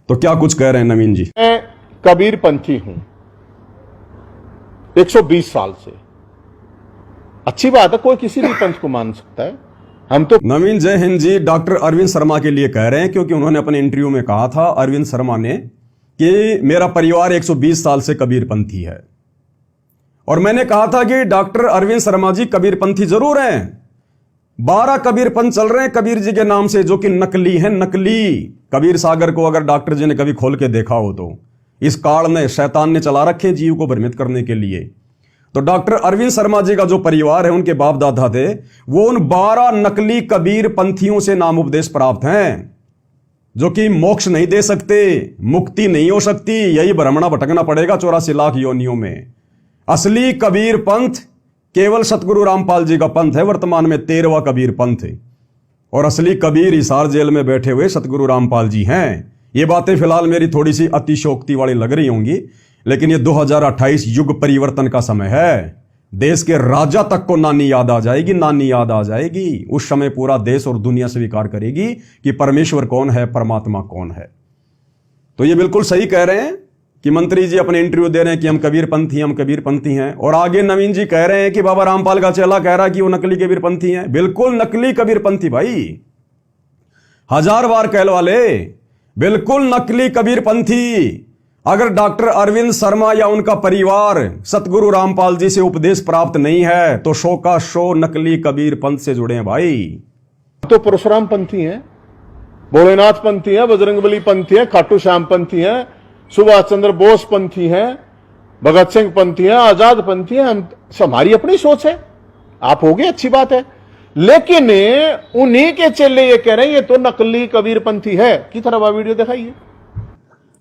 तो क्या कुछ कह रहे हैं नवीन जी? मैं कबीर पंथी हूं 120 साल से। अच्छी बात है, कोई किसी भी पंथ को मान सकता है। हम तो नवीन जय हिंद जी डॉक्टर अरविंद शर्मा के लिए कह रहे हैं, क्योंकि उन्होंने अपने इंटरव्यू में कहा था, अरविंद शर्मा ने, कि मेरा परिवार 120 साल से कबीरपंथी है। और मैंने कहा था कि डॉक्टर अरविंद शर्मा जी कबीरपंथी जरूर हैं। 12 कबीरपंथ चल रहे हैं कबीर जी के नाम से, जो कि नकली हैं, नकली। कबीर सागर को अगर डॉक्टर जी ने कभी खोल के देखा हो तो इस काल ने, शैतान ने चला रखे जीव को भ्रमित करने के लिए। तो डॉक्टर अरविंद शर्मा जी का जो परिवार है, उनके बाप दादा थे, वो उन 12 नकली कबीर पंथियों से नाम उपदेश प्राप्त हैं, जो कि मोक्ष नहीं दे सकते, मुक्ति नहीं हो सकती, यही भ्रमणा भटकना पड़ेगा 84 लाख योनियों में। असली कबीर पंथ केवल सतगुरु रामपाल जी का पंथ है, वर्तमान में 13वां कबीर पंथ है। और असली कबीर हिसार जेल में बैठे हुए सतगुरु रामपाल जी हैं। ये बातें फिलहाल मेरी थोड़ी सी अतिशोक्ति वाली लग रही होंगी, लेकिन ये 2028 युग परिवर्तन का समय है। देश के राजा तक को नानी याद आ जाएगी, नानी याद आ जाएगी। उस समय पूरा देश और दुनिया स्वीकार करेगी कि परमेश्वर कौन है, परमात्मा कौन है। तो ये बिल्कुल सही कह रहे हैं कि मंत्री जी अपने इंटरव्यू दे रहे हैं कि हम कबीरपंथी हैं। और आगे नवीन जी कह रहे हैं कि बाबा रामपाल का चेला कह रहा है कि वो नकली कबीरपंथी हैं। बिल्कुल नकली कबीरपंथी भाई, 1000 बार कहलवा ले, बिल्कुल नकली कबीरपंथी। अगर डॉक्टर अरविंद शर्मा या उनका परिवार सतगुरु रामपाल जी से उपदेश प्राप्त नहीं है, तो शो का शो नकली कबीर पंथ से जुड़े हैं भाई। तो परशुराम पंथी हैं, भोलेनाथ पंथी हैं, बजरंगबली पंथी हैं, खाटू श्याम पंथी हैं, सुभाष चंद्र बोस पंथी हैं, भगत सिंह पंथी हैं, आजाद पंथी हैं। हमारी अपनी सोच है, आप हो गए, अच्छी बात है। लेकिन उन्हीं के चेले ये कह रहे हैं ये तो नकली कबीर पंथी है। की तरह वह वीडियो दिखाइए।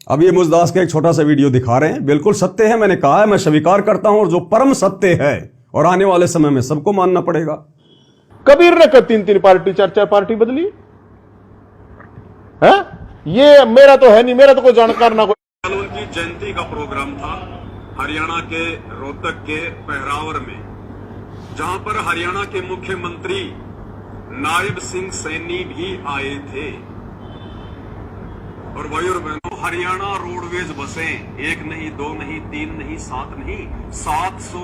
अब ये मुजदास का एक छोटा सा वीडियो दिखा रहे हैं, बिल्कुल सत्य है। मैंने कहा है, मैं स्वीकार करता हूं, और जो परम सत्य है और आने वाले समय में सबको मानना पड़ेगा। कबीर ने 3-3 पार्टी 4-4 पार्टी बदली है। ये मेरा तो है नहीं, मेरा तो कोई जानकार ना कोई। उनकी जयंती का प्रोग्राम था हरियाणा के रोहतक के पहरावर में, जहां पर हरियाणा के मुख्यमंत्री नायब सिंह सैनी भी आए थे। और भाई और बहनों, हरियाणा रोडवेज बसें 1 नहीं, 2 नहीं, 3 नहीं, 7 नहीं, 700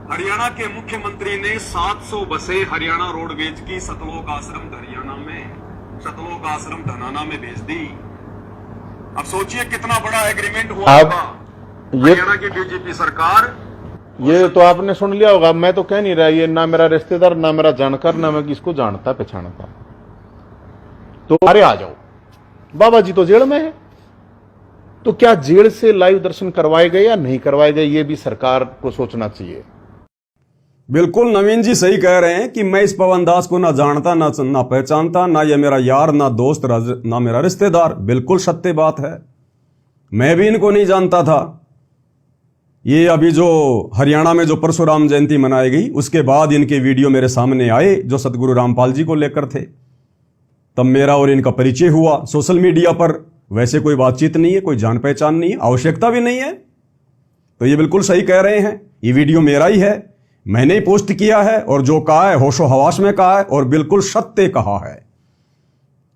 हरियाणा के मुख्यमंत्री ने 700 बसें हरियाणा रोडवेज की सतलोक आश्रम हरियाणा में, सतलोक आश्रम धनाना में भेज दी। अब सोचिए कितना बड़ा एग्रीमेंट हुआ होगा। हरियाणा की बीजेपी सरकार, ये तो आपने सुन लिया होगा। मैं तो कह नहीं रहा, ये ना मेरा रिश्तेदार, ना मेरा जानकार, ना मैं किसको जानता पहचानता। तो अरे आ जाओ, बाबा जी तो जेल में है। तो क्या जेल से लाइव दर्शन करवाए गए या नहीं करवाए गए, ये भी सरकार को सोचना चाहिए। बिल्कुल नवीन जी सही कह रहे हैं कि मैं इस पवन दास को ना जानता, ना पहचानता, ना ये मेरा यार, ना दोस्त, ना मेरा रिश्तेदार। बिल्कुल सत्य बात है, मैं भी इनको नहीं जानता था। ये अभी जो हरियाणा में जो परशुराम जयंती मनाई गई, उसके बाद इनके वीडियो मेरे सामने आए जो सतगुरु रामपाल जी को लेकर थे। तब मेरा और इनका परिचय हुआ सोशल मीडिया पर। वैसे कोई बातचीत नहीं है, कोई जान पहचान नहीं है, आवश्यकता भी नहीं है। तो ये बिल्कुल सही कह रहे हैं, ये वीडियो मेरा ही है, मैंने ही पोस्ट किया है, और जो कहा है होशो हवास में कहा है, और बिल्कुल सत्य कहा है।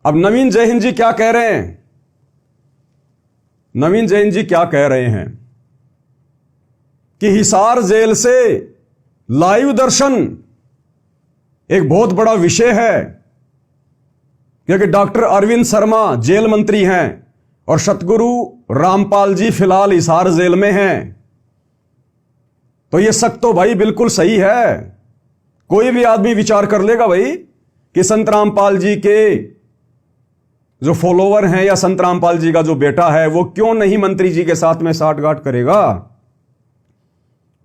अब नवीन जय हिंद जी क्या कह रहे हैं? नवीन जय हिंद जी क्या कह रहे हैं कि हिसार जेल से लाइव दर्शन एक बहुत बड़ा विषय है, क्योंकि डॉक्टर अरविंद शर्मा जेल मंत्री हैं और सतगुरु रामपाल जी फिलहाल हिसार जेल में हैं। तो ये शक तो भाई बिल्कुल सही है। कोई भी आदमी विचार कर लेगा भाई कि संत रामपाल जी के जो फॉलोवर हैं या संत रामपाल जी का जो बेटा है, वो क्यों नहीं मंत्री जी के साथ में साठगांठ करेगा।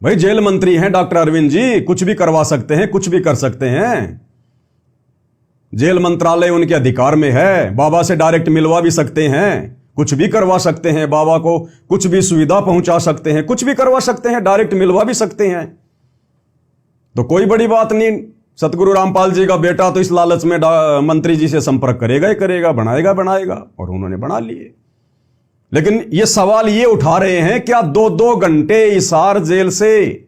भाई जेल मंत्री हैं डॉक्टर अरविंद जी, कुछ भी करवा सकते हैं, कुछ भी कर सकते हैं। जेल मंत्रालय उनके अधिकार में है, बाबा से डायरेक्ट मिलवा भी सकते हैं, कुछ भी करवा सकते हैं, बाबा को कुछ भी सुविधा पहुंचा सकते हैं, कुछ भी करवा सकते हैं, डायरेक्ट मिलवा भी सकते हैं। तो कोई बड़ी बात नहीं। सतगुरु रामपाल जी का बेटा तो इस लालच में मंत्री जी से संपर्क करेगा ही करेगा, बनाएगा, और उन्होंने बना लिए। लेकिन ये सवाल ये उठा रहे हैं, क्या 2-2 घंटे हिसार जेल से,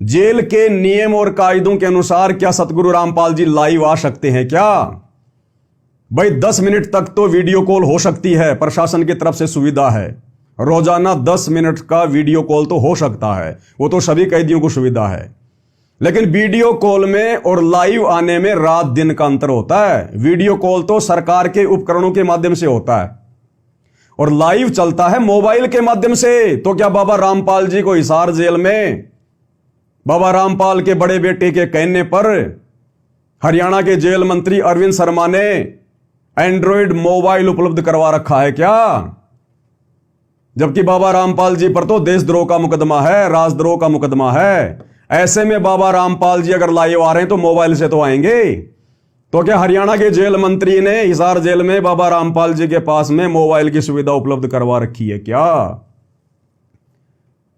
जेल के नियम और कायदों के अनुसार क्या सतगुरु रामपाल जी लाइव आ सकते हैं क्या? भाई 10 मिनट तक तो वीडियो कॉल हो सकती है, प्रशासन की तरफ से सुविधा है। रोजाना 10 मिनट का वीडियो कॉल तो हो सकता है, वो तो सभी कैदियों को सुविधा है। लेकिन वीडियो कॉल में और लाइव आने में रात दिन का अंतर होता है। वीडियो कॉल तो सरकार के उपकरणों के माध्यम से होता है और लाइव चलता है मोबाइल के माध्यम से। तो क्या बाबा रामपाल जी को हिसार जेल में बाबा रामपाल के बड़े बेटे के कहने पर हरियाणा के जेल मंत्री अरविंद शर्मा ने एंड्रॉयड मोबाइल उपलब्ध करवा रखा है क्या? जबकि बाबा रामपाल जी पर तो देशद्रोह का मुकदमा है, राजद्रोह का मुकदमा है। ऐसे में बाबा रामपाल जी अगर लाइव आ रहे हैं तो मोबाइल से तो आएंगे। तो क्या हरियाणा के जेल मंत्री ने हिसार जेल में बाबा रामपाल जी के पास में मोबाइल की सुविधा उपलब्ध करवा रखी है क्या?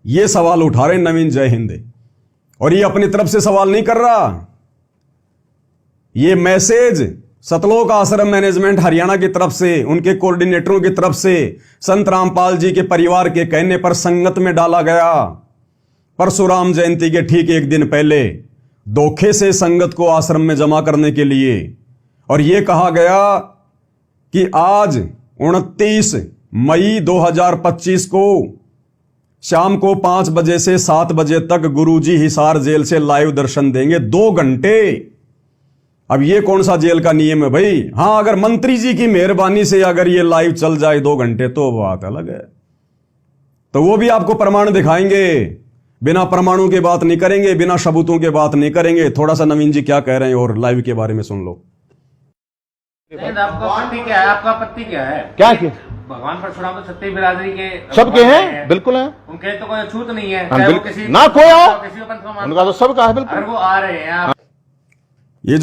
यह सवाल उठा रहे नवीन जय हिंद। और ये अपनी तरफ से सवाल नहीं कर रहा, ये मैसेज सतलोक आश्रम मैनेजमेंट हरियाणा की तरफ से, उनके कोऑर्डिनेटरों की तरफ से संत रामपाल जी के परिवार के कहने पर संगत में डाला गया। परशुराम जयंती के ठीक एक दिन पहले धोखे से संगत को आश्रम में जमा करने के लिए, और यह कहा गया कि आज 29 मई 2025 को शाम को 5 बजे से 7 बजे तक गुरुजी हिसार जेल से लाइव दर्शन देंगे 2 घंटे। अब ये कौन सा जेल का नियम है भाई? हां, अगर मंत्री जी की मेहरबानी से अगर ये लाइव चल जाए 2 घंटे तो बात अलग है, तो वो भी आपको प्रमाण दिखाएंगे। बिना प्रमाणों के बात नहीं करेंगे, बिना सबूतों के बात नहीं करेंगे। थोड़ा सा नवीन जी क्या कह रहे हैं और लाइव के बारे में सुन लो। आपका आपत्ति क्या है? आपका आपत्ति क्या है? क्या किया? भगवान परशुराम तो छत्तीस बिरादरी के सबके हैं, बिल्कुल है। उनके तो कोई छूत नहीं है, हाँ, चाहे वो किसी ना कोई आओ, किसी पंथ को उनका तो सबका है। बिल्कुल, अगर वो आ रहे हैं आप ये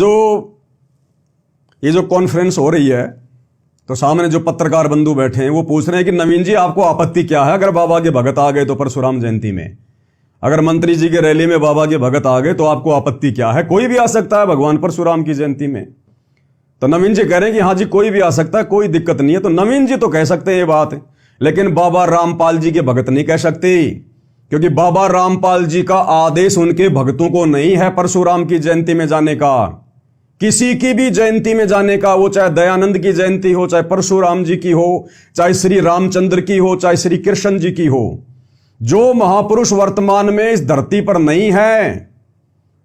जो कॉन्फ्रेंस हो रही है तो सामने जो पत्रकार बंधु बैठे हैं वो पूछ रहे हैं कि नवीन जी आपको आपत्ति क्या है अगर बाबा के भगत आ गए तो परशुराम जयंती में? अगर मंत्री जी के रैली में बाबा के भगत आ गए तो आपको आपत्ति क्या है? कोई भी आ सकता है भगवान परशुराम की जयंती में। तो नवीन जी कह रहे हैं कि हाँ जी कोई भी आ सकता है, कोई दिक्कत नहीं है। तो नवीन जी तो कह सकते हैं ये बात, लेकिन बाबा रामपाल जी के भगत नहीं कह सकते, क्योंकि बाबा रामपाल जी का आदेश उनके भक्तों को नहीं है परशुराम की जयंती में जाने का। किसी की भी जयंती में जाने का, वो चाहे दयानंद की जयंती हो, चाहे परशुराम जी की हो, चाहे श्री रामचंद्र की हो, चाहे श्री कृष्ण जी की हो। जो महापुरुष वर्तमान में इस धरती पर नहीं है,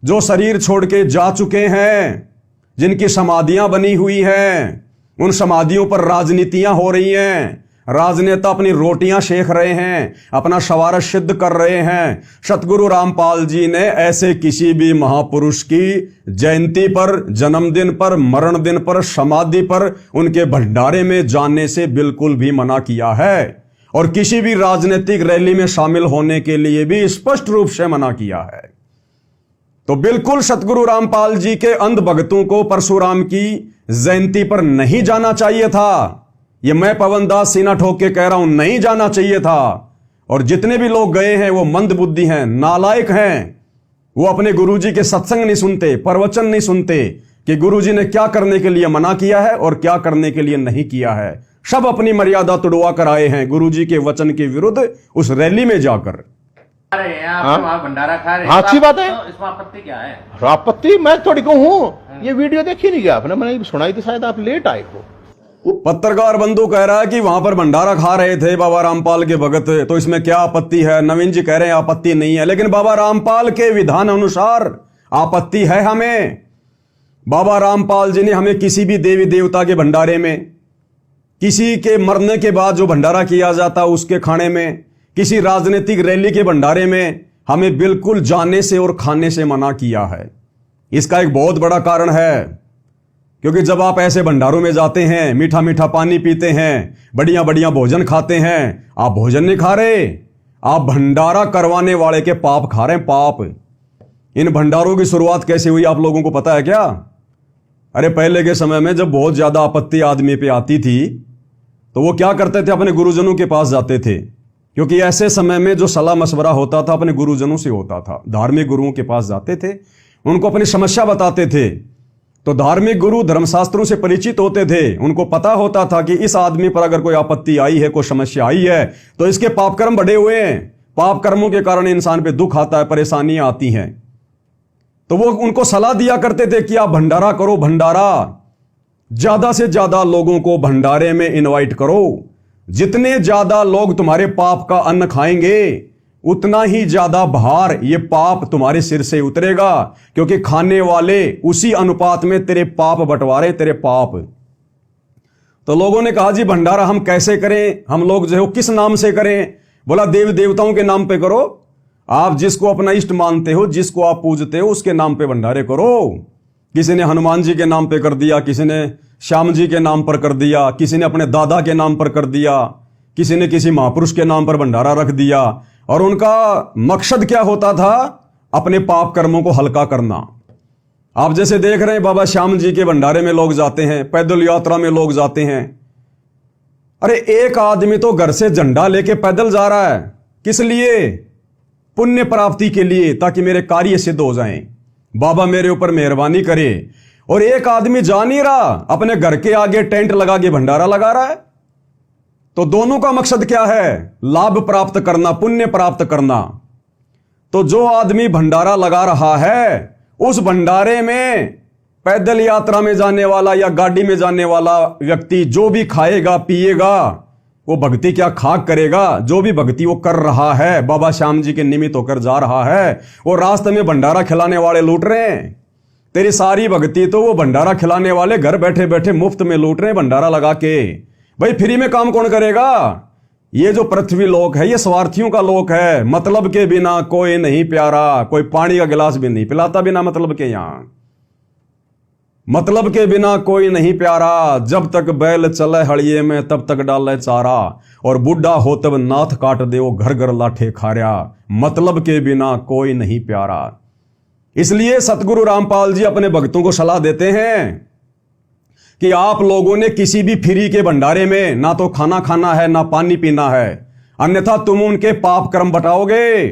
जो शरीर छोड़ के जा चुके हैं, जिनकी समाधियां बनी हुई हैं, उन समाधियों पर राजनीतियां हो रही हैं। राजनेता अपनी रोटियां सेक रहे हैं, अपना शवारश सिद्ध कर रहे हैं। सतगुरु रामपाल जी ने ऐसे किसी भी महापुरुष की जयंती पर, जन्मदिन पर, मरण दिन पर, समाधि पर, उनके भंडारे में जाने से बिल्कुल भी मना किया है, और किसी भी राजनीतिक रैली में शामिल होने के लिए भी स्पष्ट रूप से मना किया है। तो बिल्कुल सतगुरु रामपाल जी के अंध भक्तों को परशुराम की जयंती पर नहीं जाना चाहिए था। ये मैं पवन दास सीना ठोक के कह रहा हूं, नहीं जाना चाहिए था। और जितने भी लोग गए हैं वो मंद बुद्धि हैं, नालायक हैं। वो अपने गुरुजी के सत्संग नहीं सुनते, प्रवचन नहीं सुनते कि गुरुजी ने क्या करने के लिए मना किया है और क्या करने के लिए नहीं किया है। सब अपनी मर्यादा तुड़वा कर आए हैं गुरुजी के वचन के विरुद्ध उस रैली में जाकर। रहे हैं आप तो वहाँ भंडारा खा रहे हैं। हाँ, अच्छी बात है। तो इसमें आपत्ति क्या है? आपत्ति मैं थोड़ी को हूँ, ये वीडियो देखी नहीं गया आपने, मैंने सुनाई थी, शायद आप लेट आए हो। पत्रकार बंधु कह रहा है कि वहां पर भंडारा खा रहे थे बाबा रामपाल के भगत, तो इसमें क्या आपत्ति है? नवीन जी कह रहे हैं आपत्ति नहीं है, लेकिन बाबा रामपाल के विधान अनुसार आपत्ति है हमें। बाबा रामपाल जी ने हमें किसी भी देवी देवता के भंडारे में, किसी के मरने के बाद जो भंडारा किया जाता उसके खाने में, किसी राजनीतिक रैली के भंडारे में हमें बिल्कुल जाने से और खाने से मना किया है। इसका एक बहुत बड़ा कारण है, क्योंकि जब आप ऐसे भंडारों में जाते हैं, मीठा मीठा पानी पीते हैं, बढ़िया बढ़िया भोजन खाते हैं, आप भोजन नहीं खा रहे, आप भंडारा करवाने वाले के पाप खा रहे हैं, पाप। इन भंडारों की शुरुआत कैसे हुई आप लोगों को पता है क्या? अरे पहले के समय में जब बहुत ज्यादा आपत्ति आदमी पे आती थी तो वो क्या करते थे? अपने गुरुजनों के पास जाते थे, क्योंकि ऐसे समय में जो सलाह मशवरा होता था अपने गुरुजनों से होता था। धार्मिक गुरुओं के पास जाते थे, उनको अपनी समस्या बताते थे। तो धार्मिक गुरु धर्मशास्त्रों से परिचित होते थे, उनको पता होता था कि इस आदमी पर अगर कोई आपत्ति आई है, कोई समस्या आई है, तो इसके पाप कर्म बढ़े हुए हैं, पाप कर्मों के कारण इंसान पे दुख आता है, परेशानियां आती हैं। तो वो उनको सलाह दिया करते थे कि आप भंडारा करो, भंडारा। ज्यादा से ज्यादा लोगों को भंडारे में इनवाइट करो। जितने ज्यादा लोग तुम्हारे पाप का अन्न खाएंगे उतना ही ज्यादा भार ये पाप तुम्हारे सिर से उतरेगा, क्योंकि खाने वाले उसी अनुपात में तेरे पाप बंटवारे, तेरे पाप। तो लोगों ने कहा जी भंडारा हम कैसे करें, हम लोग जो है किस नाम से करें? बोला देव देवताओं के नाम पे करो। आप जिसको अपना इष्ट मानते हो, जिसको आप पूजते हो, उसके नाम पे भंडारे करो। किसी ने हनुमान जी के नाम पे कर दिया, किसी ने श्याम जी के नाम पर कर दिया, किसी ने अपने दादा के नाम पर कर दिया, किसी ने किसी महापुरुष के नाम पर भंडारा रख दिया। और उनका मकसद क्या होता था? अपने पाप कर्मों को हल्का करना। आप जैसे देख रहे हैं बाबा श्याम जी के भंडारे में लोग जाते हैं, पैदल यात्रा में लोग जाते हैं। अरे एक आदमी तो घर से झंडा लेके पैदल जा रहा है, किस लिए? पुण्य प्राप्ति के लिए, ताकि मेरे कार्य सिद्ध हो जाएं, बाबा मेरे ऊपर मेहरबानी करे। और एक आदमी जा नहीं रहा, अपने घर के आगे टेंट लगा के भंडारा लगा रहा है। तो दोनों का मकसद क्या है? लाभ प्राप्त करना, पुण्य प्राप्त करना। तो जो आदमी भंडारा लगा रहा है, उस भंडारे में पैदल यात्रा में जाने वाला या गाड़ी में जाने वाला व्यक्ति जो भी खाएगा पिएगा, वो भक्ति क्या खाक करेगा? जो भी भक्ति वो कर रहा है, बाबा श्याम जी के निमित्त होकर जा रहा है, वो रास्ते में भंडारा खिलाने वाले लूट रहे हैं। तेरी सारी भक्ति तो वो भंडारा खिलाने वाले घर बैठे बैठे मुफ्त में लूट रहे हैं भंडारा लगा के। भाई फ्री में काम कौन करेगा? ये जो पृथ्वी लोक है ये स्वार्थियों का लोक है। मतलब के बिना कोई नहीं प्यारा, कोई पानी का गिलास भी नहीं पिलाता बिना मतलब के। यहां मतलब के बिना कोई नहीं प्यारा, जब तक बैल चले हड़िए में तब तक डाले चारा, और बुढ़ा हो तब नाथ काट दे वो घर घर लाठे खारिया। मतलब के बिना कोई नहीं प्यारा। इसलिए सतगुरु रामपाल जी अपने भक्तों को सलाह देते हैं कि आप लोगों ने किसी भी फ्री के भंडारे में ना तो खाना खाना है ना पानी पीना है, अन्यथा तुम उनके पाप कर्म बटाओगे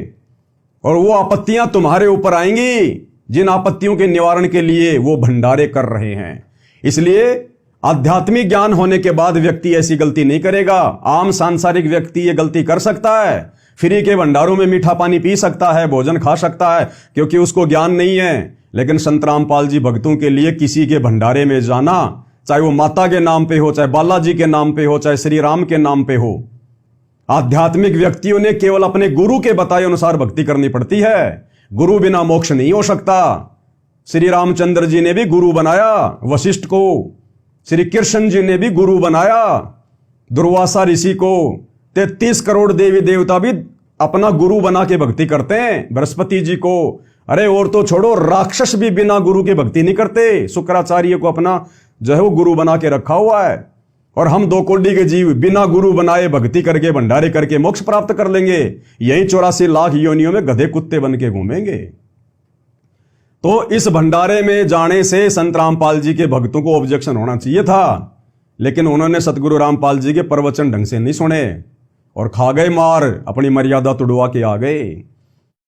और वो आपत्तियां तुम्हारे ऊपर आएंगी जिन आपत्तियों के निवारण के लिए वो भंडारे कर रहे हैं। इसलिए आध्यात्मिक ज्ञान होने के बाद व्यक्ति ऐसी गलती नहीं करेगा। आम सांसारिक व्यक्ति ये गलती कर सकता है, फ्री के भंडारों में मीठा पानी पी सकता है, भोजन खा सकता है, क्योंकि उसको ज्ञान नहीं है। लेकिन संत रामपाल जी भक्तों के लिए किसी के भंडारे में जाना, चाहे वो माता के नाम पे हो, चाहे बालाजी के नाम पे हो, चाहे श्री राम के नाम पे हो, आध्यात्मिक व्यक्तियों ने केवल अपने गुरु के बताए अनुसार भक्ति करनी पड़ती है। गुरु बिना मोक्ष नहीं हो सकता। श्री रामचंद्र जी ने भी गुरु बनाया वशिष्ठ को, श्री कृष्ण जी ने भी गुरु बनाया दुर्वासा ऋषि को। 33 करोड़ देवी देवता भी अपना गुरु बना के भक्ति करते हैं, बृहस्पति जी को। अरे और तो छोड़ो, राक्षस भी बिना गुरु के भक्ति नहीं करते। शुक्राचार्य को अपना जो है वो गुरु बना के रखा हुआ है। और हम 2 कोटि के जीव बिना गुरु बनाए भक्ति करके भंडारे करके मोक्ष प्राप्त कर लेंगे। यही 84 लाख योनियों में गधे कुत्ते बन के घूमेंगे। तो इस भंडारे में जाने से संत रामपाल जी के भक्तों को ऑब्जेक्शन होना चाहिए था, लेकिन उन्होंने सतगुरु रामपाल जी के प्रवचन ढंग से नहीं सुने और खा गए मार, अपनी मर्यादा तुड़वा के आ गए।